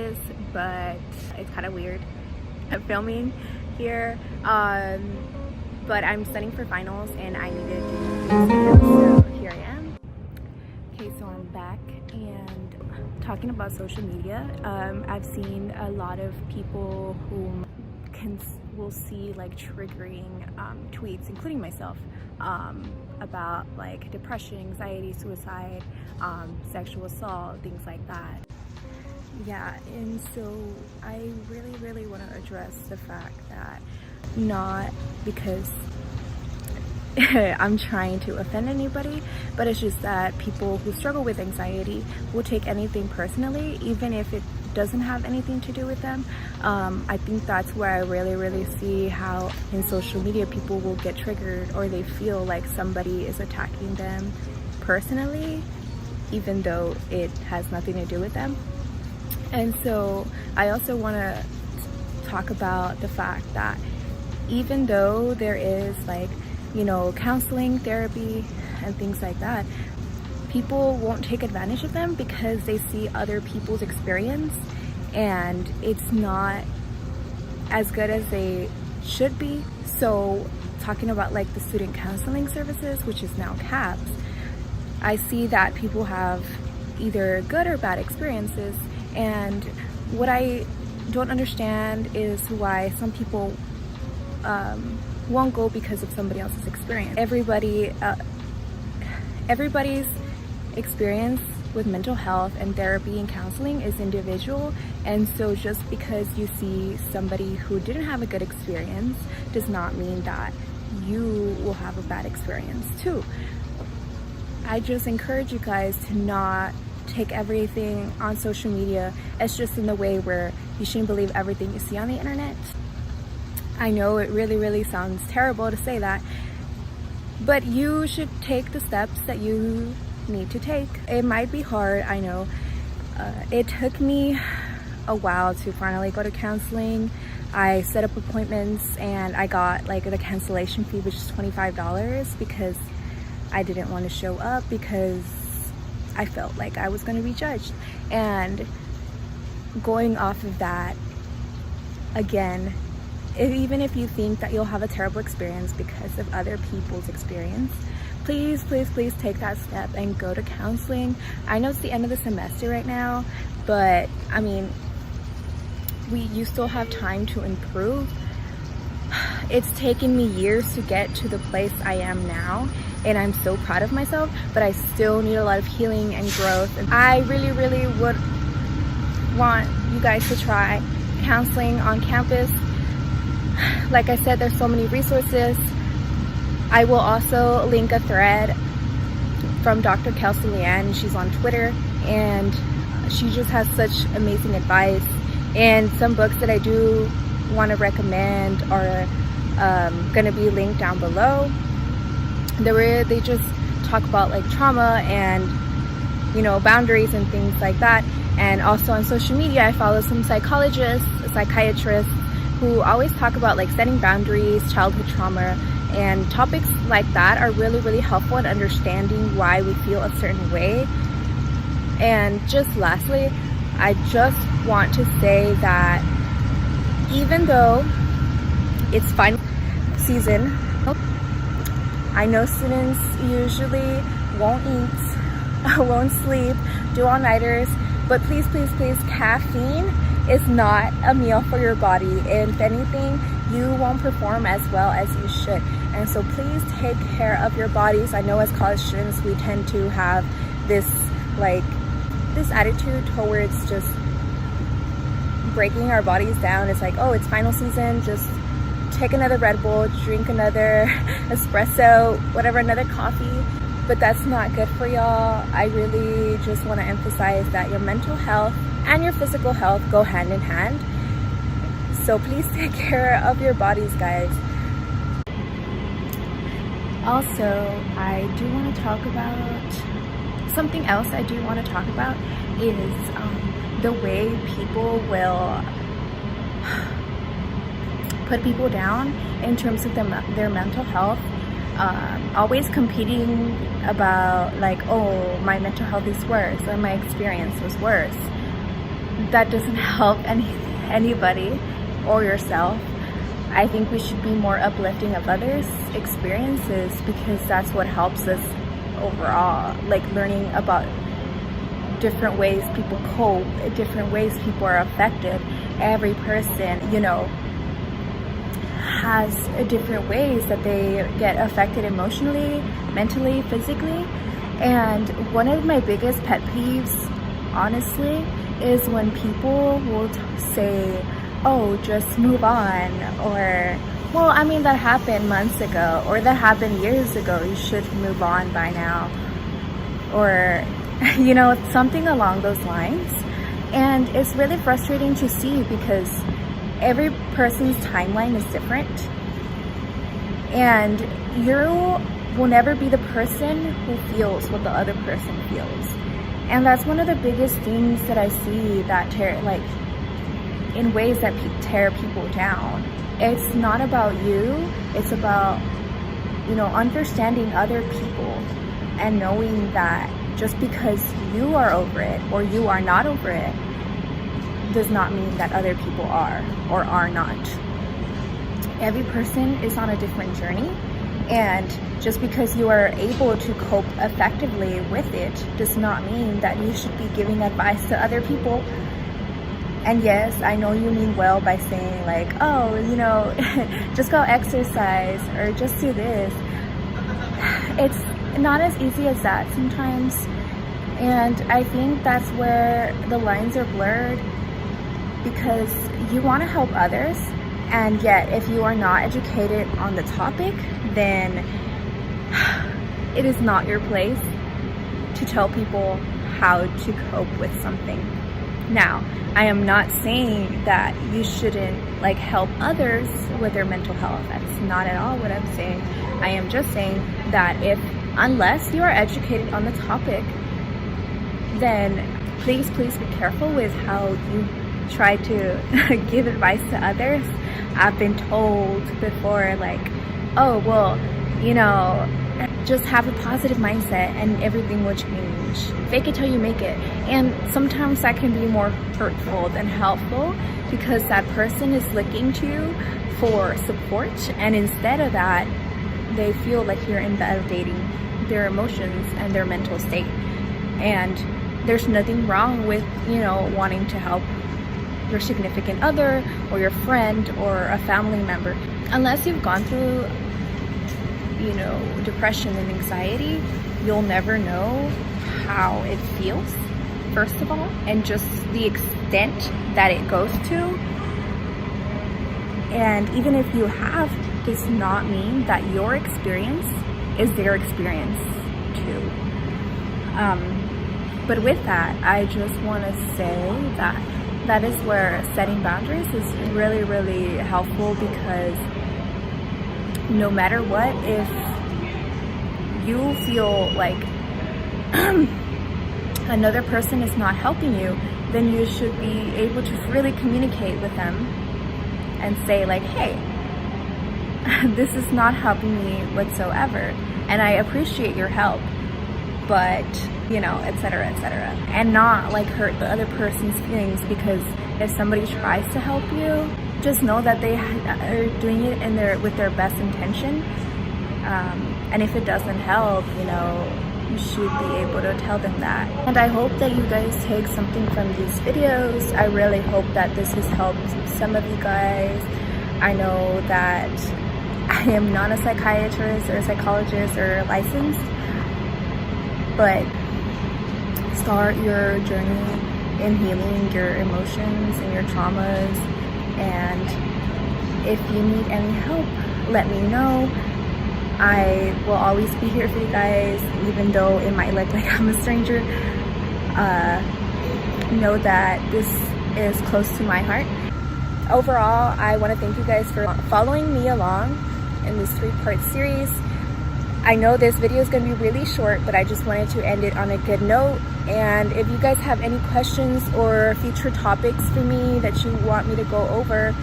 this, but it's kind of weird. I'm filming here, but I'm studying for finals and I needed to do this video, so here I am. Okay, so I'm back and talking about social media. I've seen a lot of people who will see like triggering tweets, including myself, about like depression, anxiety, suicide, sexual assault, things like that. Yeah, and so I really want to address the fact that, not because I'm trying to offend anybody, but it's just that people who struggle with anxiety will take anything personally, even if it doesn't have anything to do with them. I think that's where I really see how in social media people will get triggered, or they feel like somebody is attacking them personally, even though it has nothing to do with them. And so I also want to talk about the fact that even though there is, like, you know, counseling, therapy, and things like that, people won't take advantage of them because they see other people's experience and it's not as good as they should be. So talking about like the student counseling services, which is now CAPS, I see that people have either good or bad experiences, and what I don't understand is why some people won't go because of somebody else's experience. Everybody's experience with mental health and therapy and counseling is individual, and so just because you see somebody who didn't have a good experience does not mean that you will have a bad experience too. I just encourage you guys to not take everything on social media as just in the way where you shouldn't believe everything you see on the internet. I know it really sounds terrible to say that, but you should take the steps that you need to take. It might be hard, I know. It took me a while to finally go to counseling. I set up appointments and I got like the cancellation fee, which is $25, because I didn't want to show up because I felt like I was going to be judged. And going off of that, again, even if you think that you'll have a terrible experience because of other people's experience, please take that step and go to counseling. I know it's the end of the semester right now, but I mean, you still have time to improve. It's taken me years to get to the place I am now, and I'm so proud of myself, but I still need a lot of healing and growth. And I really would want you guys to try counseling on campus. Like I said, there's so many resources. I will also link a thread from Dr. Kelsey Leanne. She's on Twitter, and she just has such amazing advice. And some books that I do want to recommend are going to be linked down below. They just talk about like trauma and, you know, boundaries and things like that. And also on social media, I follow some psychologists, psychiatrists, who always talk about like setting boundaries, childhood trauma, and topics like that are really helpful in understanding why we feel a certain way. And just lastly, I just want to say that even though it's final season, I know students usually won't eat, won't sleep, do all-nighters, but please, caffeine is not a meal for your body. And if anything, you won't perform as well as you should. And so please take care of your bodies. I know as college students, we tend to have this attitude towards just breaking our bodies down. It's like, oh, it's final season, just take another Red Bull, drink another espresso, whatever, another coffee. But that's not good for y'all. I really just want to emphasize that your mental health and your physical health go hand in hand. So please take care of your bodies, guys. Also, I do want to talk about something else. I do want to talk about is the way people will put people down in terms of their mental health. Always competing about like, oh, my mental health is worse or my experience was worse. that doesn't help anybody or yourself. I think we should be more uplifting of others' experiences, because that's what helps us overall, like learning about different ways people cope, different ways people are affected. Every person, you know, has different ways that they get affected emotionally, mentally, physically. And one of my biggest pet peeves, honestly, is when people will say, oh, just move on, or, well, I mean, that happened months ago, or that happened years ago, you should move on by now, or, you know, something along those lines. And it's really frustrating to see, because every person's timeline is different, and you will never be the person who feels what the other person feels. And that's one of the biggest things that I see that in ways that tear people down. It's not about you, it's about, you know, understanding other people and knowing that just because you are over it or you are not over it does not mean that other people are or are not. Every person is on a different journey, and just because you are able to cope effectively with it does not mean that you should be giving advice to other people. And yes, I know you mean well by saying like, oh, you know, just go exercise or just do this. It's not as easy as that sometimes. And I think that's where the lines are blurred, because you want to help others, and yet if you are not educated on the topic, then it is not your place to tell people how to cope with something. Now, I am not saying that you shouldn't like help others with their mental health. That's not at all what I'm saying. I am just saying that unless you are educated on the topic, then please be careful with how you try to give advice to others. I've been told before, like, oh, well, you know, just have a positive mindset and everything will change. Fake it till you make it. And sometimes that can be more hurtful than helpful, because that person is looking to you for support, and instead of that, they feel like you're invalidating their emotions and their mental state. And there's nothing wrong with, you know, wanting to help your significant other or your friend or a family member. Unless you've gone through, you know, depression and anxiety, you'll never know how it feels, first of all, and just the extent that it goes to. And even if you have, does not mean that your experience is their experience too. But with that, I just want to say that is where setting boundaries is really, really helpful, because no matter what, if you feel like another person is not helping you, then you should be able to freely communicate with them and say like, hey, this is not helping me whatsoever, and I appreciate your help, but, you know, etc., etc. And not like hurt the other person's feelings, because if somebody tries to help you, just know that they are doing it with their best intention. And if it doesn't help, you know, you should be able to tell them that. And I hope that you guys take something from these videos. I really hope that this has helped some of you guys. I know that I am not a psychiatrist or a psychologist or licensed, but start your journey in healing your emotions and your traumas. And if you need any help, let me know. I will always be here for you guys, even though it might look like I'm a stranger. Know that this is close to my heart. Overall, I want to thank you guys for following me along in this 3-part series. I know this video is going to be really short, but I just wanted to end it on a good note. And if you guys have any questions or future topics for me that you want me to go over,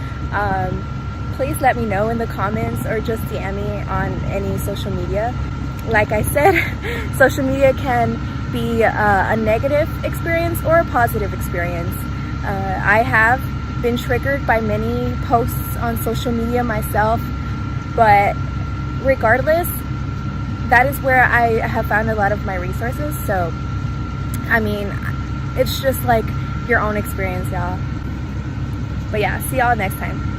please let me know in the comments, or just DM me on any social media. Like I said, social media can be a negative experience or a positive experience. I have been triggered by many posts on social media myself, but regardless, that is where I have found a lot of my resources. So, I mean, it's just like your own experience, y'all. But yeah, see y'all next time.